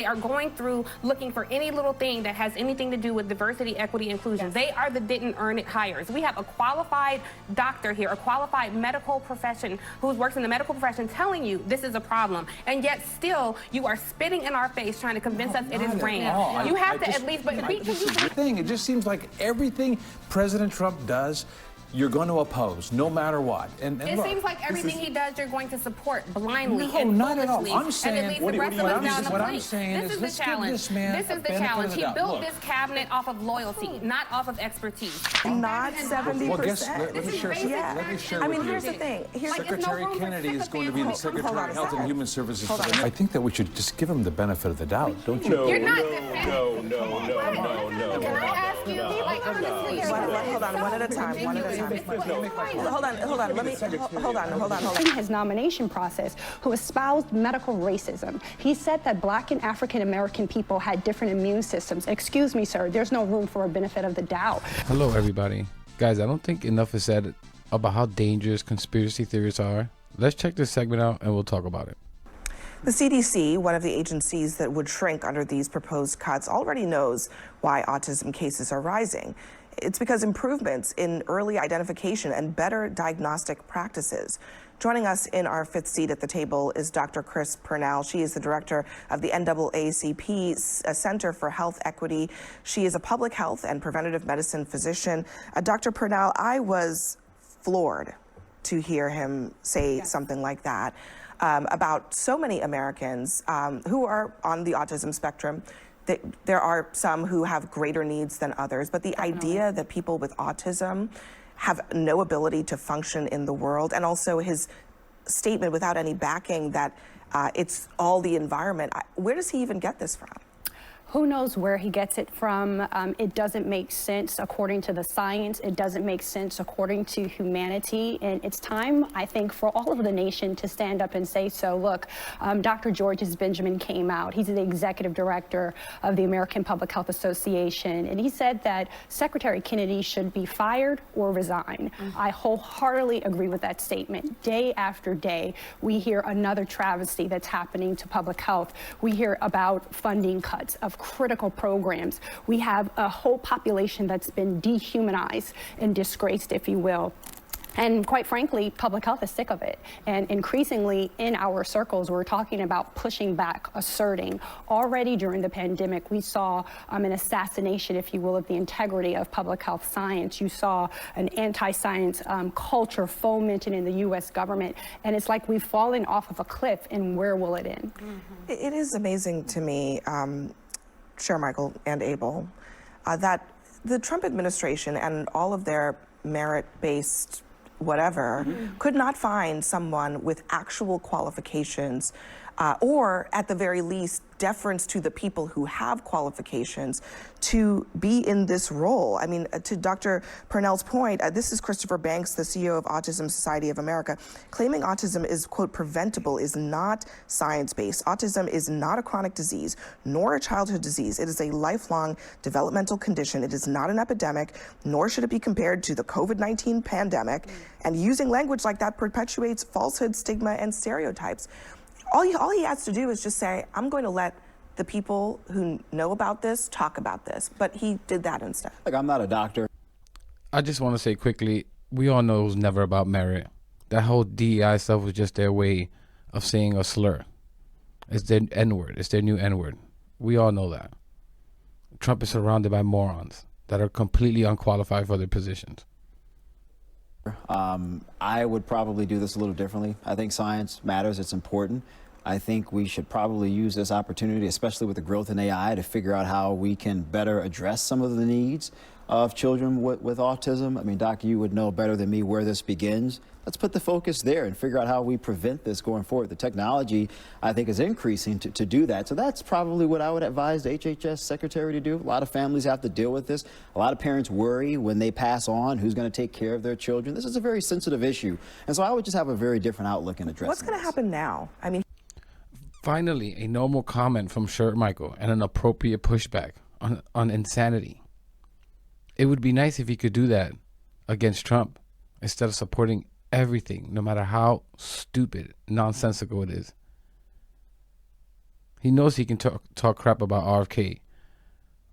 They are going through looking for any little thing that has anything to do with diversity, equity, inclusion. Yes. They are the didn't earn it hires. We have a qualified doctor here, a qualified medical profession who works in the medical profession telling you this is a problem. And yet still you are spitting in our face trying to convince us it is rain. You have to at least, this is the thing. It just seems like everything President Trump does, you're going to oppose, no matter what. And it look, seems like everything he does, you're going to support blindly no, and not foolishly. at all. I'm saying, what I'm saying this is the challenge. This man this is the challenge. He built this cabinet off of loyalty, not off of expertise. Not 70%. Well, let me share I mean, with here's the thing. Secretary Kennedy is going to be the Secretary of Health and Human Services. I think that we should just give him the benefit of the doubt, don't you? You're not No. Can I ask you, like, honestly? Hold on, one at a time. Hold on. In his nomination process, who espoused medical racism. He said that Black and African American people had different immune systems. Excuse me, sir, there's no room for a benefit of the doubt. Hello, everybody. Guys, I don't think enough is said about how dangerous conspiracy theories are. Let's check this segment out and we'll talk about it. The CDC, one of the agencies that would shrink under these proposed cuts, already knows why autism cases are rising. It's because improvements in early identification and better diagnostic practices. Joining us in our fifth seat at the table is Dr. Chris Purnell. She is the director of the NAACP Center for Health Equity. She is a public health and preventative medicine physician. Dr. Purnell, I was floored to hear him say something like that about so many Americans who are on the autism spectrum. There are some who have greater needs than others, but the idea that people with autism have no ability to function in the world, and also his statement without any backing that it's all the environment, where does he even get this from? Who knows where he gets it from? It doesn't make sense according to the science. It doesn't make sense according to humanity. And it's time, I think, for all of the nation to stand up and say so. Look, Dr. Georges Benjamin came out. He's the executive director of the American Public Health Association. And he said that Secretary Kennedy should be fired or resign. I wholeheartedly agree with that statement. Day after day, we hear another travesty that's happening to public health. We hear about funding cuts of critical programs. We have a whole population that's been dehumanized and disgraced, if you will. And quite frankly, public health is sick of it. And increasingly in our circles, we're talking about pushing back, asserting. Already during the pandemic, we saw an assassination, if you will, of the integrity of public health science. You saw an anti-science culture fomented in the U.S. government. And it's like we've fallen off of a cliff, and where will it end? It is amazing to me, Chair Michael and Abel, that the Trump administration and all of their merit-based whatever could not find someone with actual qualifications or at the very least deference to the people who have qualifications to be in this role. I mean, to Dr. Purnell's point, this is Christopher Banks, the CEO of Autism Society of America. Claiming autism is, quote, preventable is not science-based. Autism is not a chronic disease, nor a childhood disease. It is a lifelong developmental condition. It is not an epidemic, nor should it be compared to the COVID-19 pandemic. And using language like that perpetuates falsehood, stigma, and stereotypes. All he has to do is just say, I'm going to let the people who know about this talk about this. But he did that instead. Like, I'm not a doctor. I just want to say quickly, we all know it was never about merit. That whole DEI stuff was just their way of saying a slur. It's their N-word. It's their new N-word. We all know that. Trump is surrounded by morons that are completely unqualified for their positions. I would probably do this a little differently. I think science matters. It's important. I think we should probably use this opportunity, especially with the growth in AI, to figure out how we can better address some of the needs of children with autism. I mean, Doc, you would know better than me where this begins. Let's put the focus there and figure out how we prevent this going forward. The technology, I think, is increasing to do that. So that's probably what I would advise the HHS secretary to do. A lot of families have to deal with this. A lot of parents worry when they pass on who's going to take care of their children. This is a very sensitive issue. And so I would just have a very different outlook in addressing What's going to happen now? I mean, finally, a normal comment from Sir Michael and an appropriate pushback on insanity. It would be nice if he could do that against Trump instead of supporting everything, no matter how stupid, nonsensical it is. He knows he can talk crap about RFK.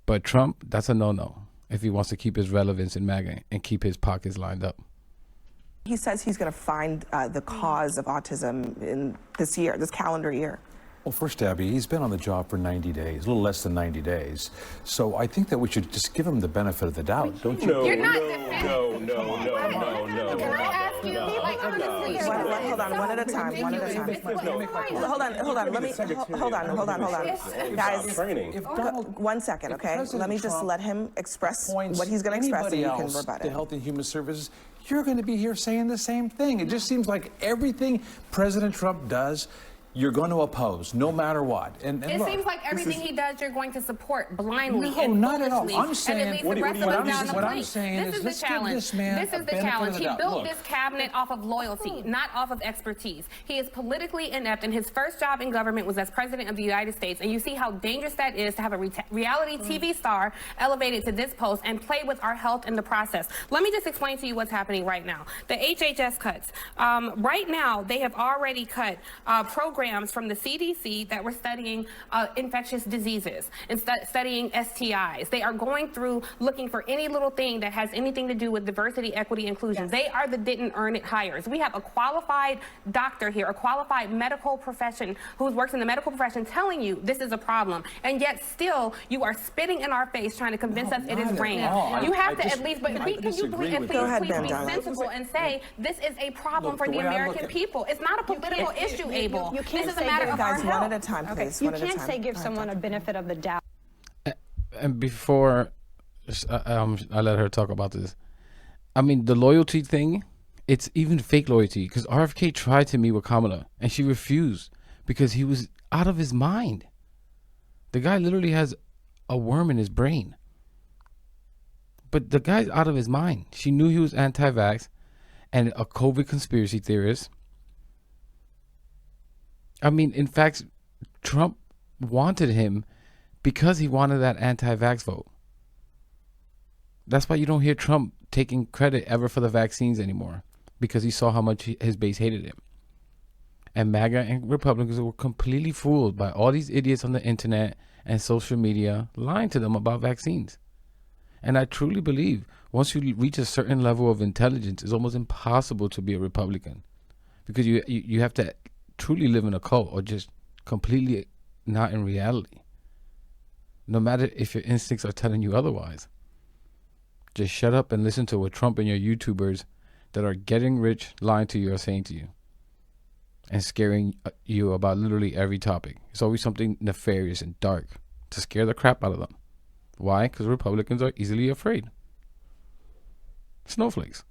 But Trump, that's a no-no if he wants to keep his relevance in MAGA and keep his pockets lined up. He says he's going to find the cause of autism in this year, this calendar year. Well, first, Abby, he's been on the job for 90 days, a little less than 90 days. So I think that we should just give him the benefit of the doubt, don't you? You're not No. Can I ask you, like, honestly? Hold on, one at a time, one at a time. Hold on, let me, hold on. Guys, one second, okay? Let me just let him express what he's going to express and you can rebut to it. Health and Human Services, you're going to be here saying the same thing. It just seems like everything President Trump does, you're going to oppose, no matter what. And It look, seems like everything he does, you're going to support blindly No, and not at all. foolishly, I'm saying- and it leads what the rest of us down the what I'm plank. saying This is is let's the give challenge. this man This a is the benefit of challenge. the He doubt. built Look. this cabinet off of loyalty, not off of expertise. He is politically inept, and his first job in government was as president of the United States. And you see how dangerous that is to have a reality TV star elevated to this post and play with our health in the process. Let me just explain to you what's happening right now. The HHS cuts. Right now, they have already cut programs from the CDC that were studying infectious diseases and studying STIs. They are going through looking for any little thing that has anything to do with diversity, equity, inclusion. Yes. They are the didn't earn it hires. We have a qualified doctor here, a qualified medical profession who works in the medical profession telling you this is a problem. And yet still you are spitting in our face trying to convince us it is rain. You have to at least, but can you please be sensible and say this is a problem for the American people. It's not a political issue, Abel. This is a matter of our Guys, health. one at a time, please. You One at a can't time. say give someone a benefit of the doubt. And before I let her talk about this, I mean, the loyalty thing, it's even fake loyalty, because RFK tried to meet with Kamala and she refused because he was out of his mind. The guy literally has a worm in his brain. But the guy's out of his mind. She knew he was anti-vax and a COVID conspiracy theorist. I mean, in fact, Trump wanted him because he wanted that anti-vax vote. That's why you don't hear Trump taking credit ever for the vaccines anymore, because he saw how much his base hated him. And MAGA and Republicans were completely fooled by all these idiots on the internet and social media lying to them about vaccines. And I truly believe once you reach a certain level of intelligence, it's almost impossible to be a Republican, because you have to truly live in a cult or just completely not in reality, no matter if your instincts are telling you otherwise. Just shut up and listen to what Trump and your YouTubers that are getting rich lying to you are saying to you and scaring you about literally every topic. It's always something nefarious and dark to scare the crap out of them. Why? Because Republicans are easily afraid. Snowflakes.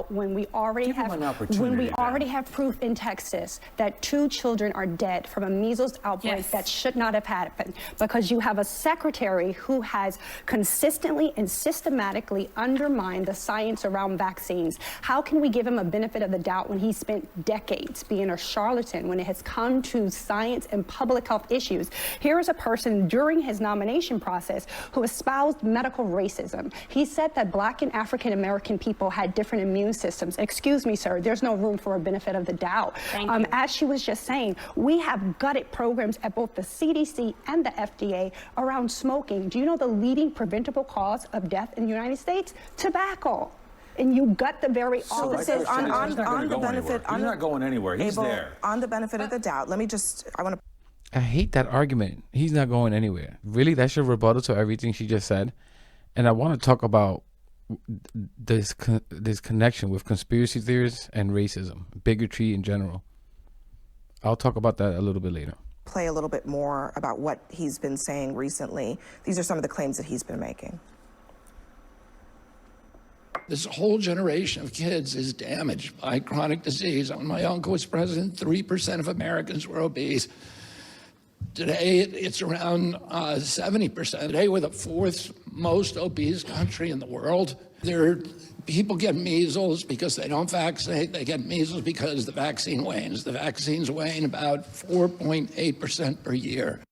When we already have proof in Texas that 2 children are dead from a measles outbreak. Yes. That should not have happened, because you have a secretary who has consistently and systematically undermined the science around vaccines. How can we give him a benefit of the doubt when he spent decades being a charlatan when it has come to science and public health issues? Here is a person during his nomination process who espoused medical racism. He said that Black and African American people had different immune systems. Excuse me, sir, there's no room for a benefit of the doubt. As she was just saying, we have gutted programs at both the CDC and the FDA around smoking. Do you know the leading preventable cause of death in the United States? Tobacco. And you gut the very opposite. On the benefit, he's not going anywhere. He's Abel, there. On the benefit of the doubt, let me I want to. I hate that argument. He's not going anywhere. Really, that's your rebuttal to everything she just said. And I want to talk about this connection with conspiracy theories and racism, bigotry in general. I'll talk about that a little bit later. Play a little bit more about what he's been saying recently. These are some of the claims that he's been making. This whole generation of kids is damaged by chronic disease. When my uncle was president, 3% of Americans were obese. Today, it's around 70%. Today, we're the 4th most obese country in the world. People get measles because they don't vaccinate. They get measles because the vaccine wanes. The vaccines wane about 4.8% per year.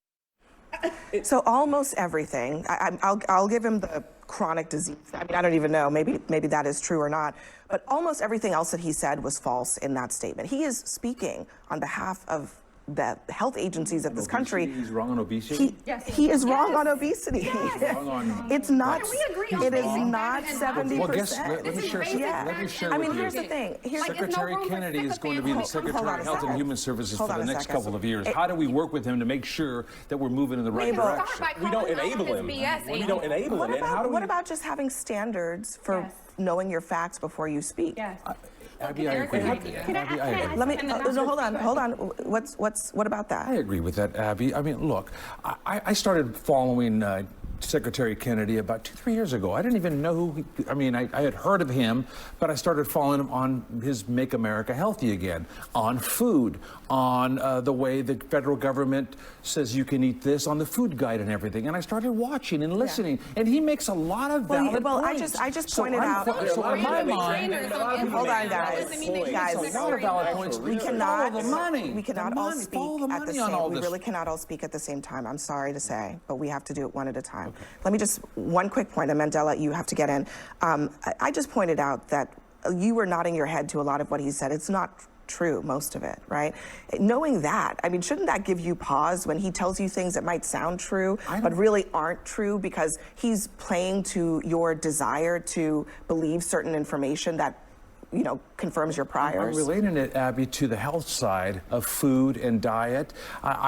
So almost everything, I'll give him the chronic disease. I mean, I don't even know, maybe that is true or not, but almost everything else that he said was false in that statement. He is speaking on behalf of the health agencies of this country. He's wrong on obesity? He is wrong on obesity. Wrong on- It's not. Can we agree on It is basic not facts and 70%. Well, guess, let me share, Yeah. let me share I with mean, you. here's the thing. Secretary Kennedy is going to be the Secretary Hold on a of Health and second. Human Services Hold for on the a next second. couple of years. How do we work with him to make sure that we're moving in the right direction? We don't enable him. We don't enable him. And how do What we? about just having standards for Yes. knowing your facts before you speak? Yes. Abby, I agree. Abby, I agree. Let me, no, hold on. What about that? I agree with that, Abby. I mean, look, I started following Secretary Kennedy about 2-3 years ago. I didn't even know who I mean, I had heard of him, but I started following him on his Make America Healthy Again, on food, on the way the federal government says you can eat this, on the food guide and everything. And I started watching and listening, and he makes a lot of valid points. I just pointed out. So in my mind, Hold on, guys. Guys, a lot of valid points. we cannot. Follow the money. We cannot The all money. speak Follow the at the money on all same. We this. really cannot all speak at the same time. I'm sorry to say, but we have to do it one at a time. Let me just one quick point, and Mandela, you have to get in. I just pointed out that you were nodding your head to a lot of what he said. It's not true, most of it, right? Knowing that, I mean, shouldn't that give you pause when he tells you things that might sound true, but really aren't true because he's playing to your desire to believe certain information that, you know, confirms your priors? I'm relating it, Abby, to the health side of food and diet.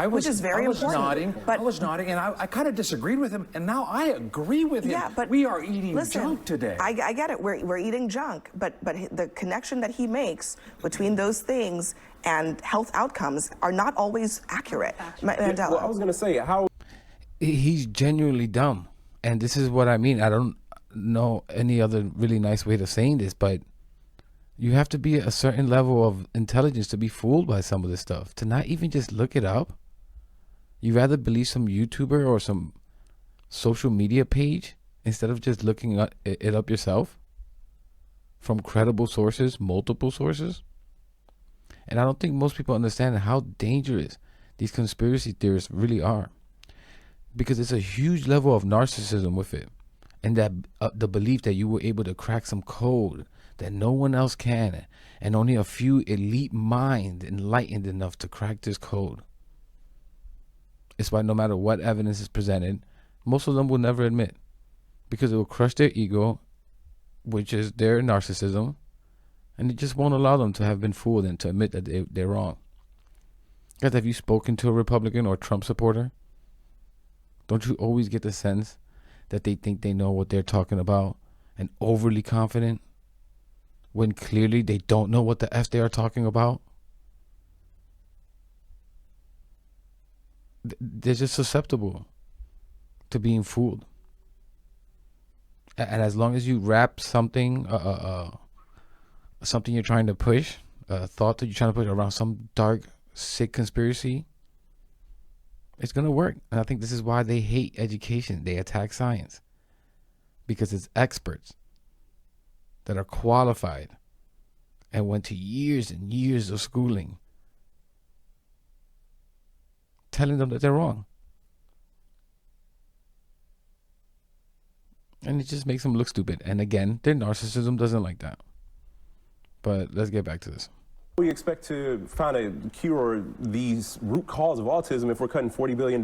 Which is very important, I was nodding, and I kind of disagreed with him, and now I agree with him. Yeah, but we are eating listen, junk today. I get it. We're eating junk, but the connection that he makes between those things and health outcomes are not always accurate. Mandela. Well, I was going to say how. He's genuinely dumb, and this is what I mean. I don't know any other really nice way of saying this, but you have to be a certain level of intelligence to be fooled by some of this stuff, to not even just look it up. You rather believe some YouTuber or some social media page instead of just looking it up yourself from credible sources, multiple sources. And I don't think most people understand how dangerous these conspiracy theorists really are, because it's a huge level of narcissism with it, and that the belief that you were able to crack some code that no one else can, and only a few elite minds enlightened enough to crack this code. It's why no matter what evidence is presented, most of them will never admit, because it will crush their ego, which is their narcissism, and it just won't allow them to have been fooled and to admit that they're wrong. Guys, have you spoken to a Republican or Trump supporter? Don't you always get the sense that they think they know what they're talking about and overly confident, when clearly they don't know what the F they are talking about? They're just susceptible to being fooled. And as long as you wrap something, something you're trying to push, a thought that you're trying to push around some dark, sick conspiracy, it's going to work. And I think this is why they hate education. They attack science, because it's experts that are qualified and went to years and years of schooling telling them that they're wrong. And it just makes them look stupid. And again, their narcissism doesn't like that. But let's get back to this. We expect to find a cure these root cause of autism if we're cutting $40 billion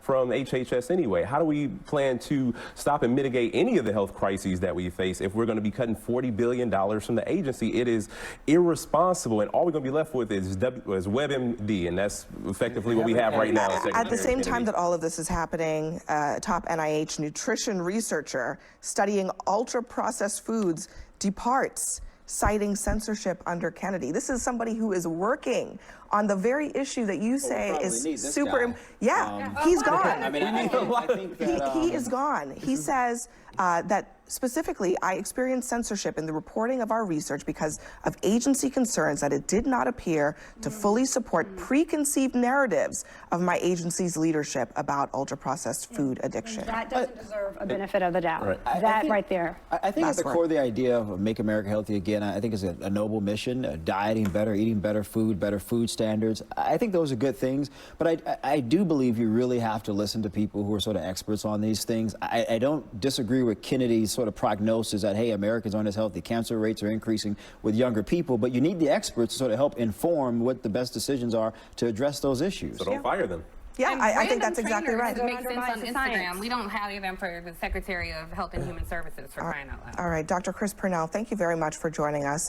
from HHS anyway. How do we plan to stop and mitigate any of the health crises that we face if we're going to be cutting $40 billion from the agency? It is irresponsible, and all we're going to be left with is WebMD, and that's effectively what we have right now. At the same time that all of this is happening, top NIH nutrition researcher studying ultra-processed foods departs, citing censorship under Kennedy. This is somebody who is working on the very issue that you say is super. He's gone. I mean, I think that, he is gone. He says that specifically, I experienced censorship in the reporting of our research because of agency concerns that it did not appear to fully support preconceived narratives of my agency's leadership about ultra-processed food addiction. That doesn't deserve a benefit of the doubt. Right. That right there. I think at the core of the idea of Make America Healthy Again, I think is a noble mission, dieting better, eating better food standards. I think those are good things, but I do believe you really have to listen to people who are sort of experts on these things. I don't disagree with Kennedy's sort of prognosis that, hey, Americans aren't as healthy, cancer rates are increasing with younger people, but you need the experts to sort of help inform what the best decisions are to address those issues. So don't fire them. Yeah, And I think random that's exactly trainers right. Make sense on Undermines Instagram. science. We don't hire them for the Secretary of Health and Human Services for crying out loud. All right, Dr. Chris Purnell, thank you very much for joining us.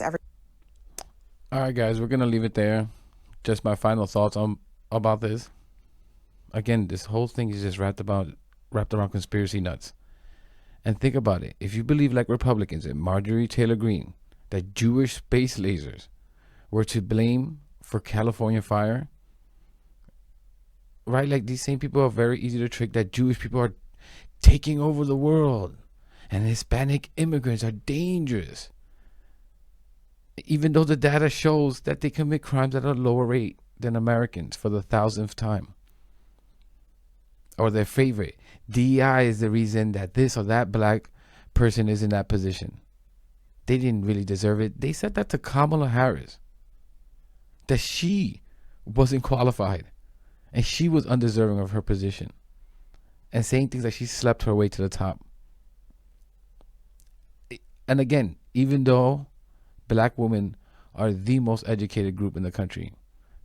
All right, guys, we're gonna leave it there. Just my final thoughts on about this. Again, this whole thing is just wrapped around conspiracy nuts. And think about it. If you believe, like Republicans and Marjorie Taylor Greene, that Jewish space lasers were to blame for California fire, right? Like, these same people are very easy to trick, that Jewish people are taking over the world and Hispanic immigrants are dangerous, even though the data shows that they commit crimes at a lower rate than Americans for the 1,000th time. Or their favorite, DEI is the reason that this or that black person is in that position. They didn't really deserve it. They said that to Kamala Harris, that she wasn't qualified and she was undeserving of her position, and saying things like she slept her way to the top. And again, even though black women are the most educated group in the country,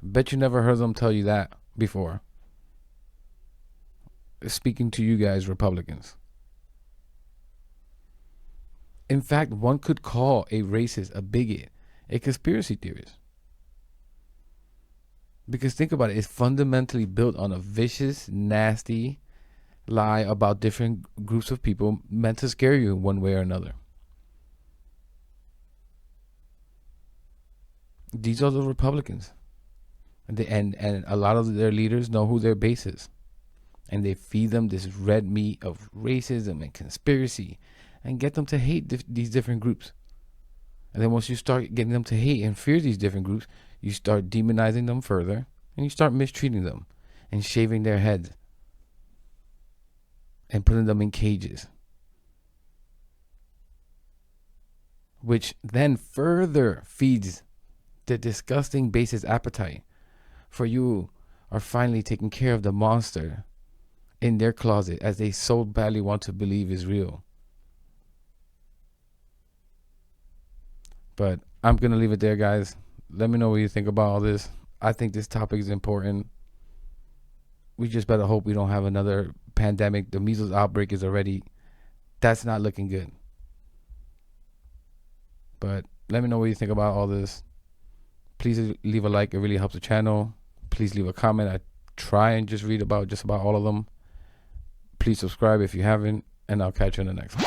bet you never heard them tell you that before. Speaking to you guys, Republicans. In fact, one could call a racist, a bigot, a conspiracy theorist. Because think about it, it's fundamentally built on a vicious, nasty lie about different groups of people meant to scare you in one way or another. These are the Republicans. And a lot of their leaders know who their base is. And they feed them this red meat of racism and conspiracy and get them to hate these different groups. And then once you start getting them to hate and fear these different groups, you start demonizing them further and you start mistreating them and shaving their heads and putting them in cages, which then further feeds the disgusting base's appetite for you are finally taking care of the monster in their closet, as they so badly want to believe is real. But I'm gonna leave it there, guys. Let me know what you think about all this. I think this topic is important. We just better hope we don't have another pandemic. The measles outbreak is already, that's not looking good. But let me know what you think about all this. Please leave a like, it really helps the channel. Please leave a comment. I try and just read about just about all of them. Please subscribe if you haven't, and I'll catch you in the next one.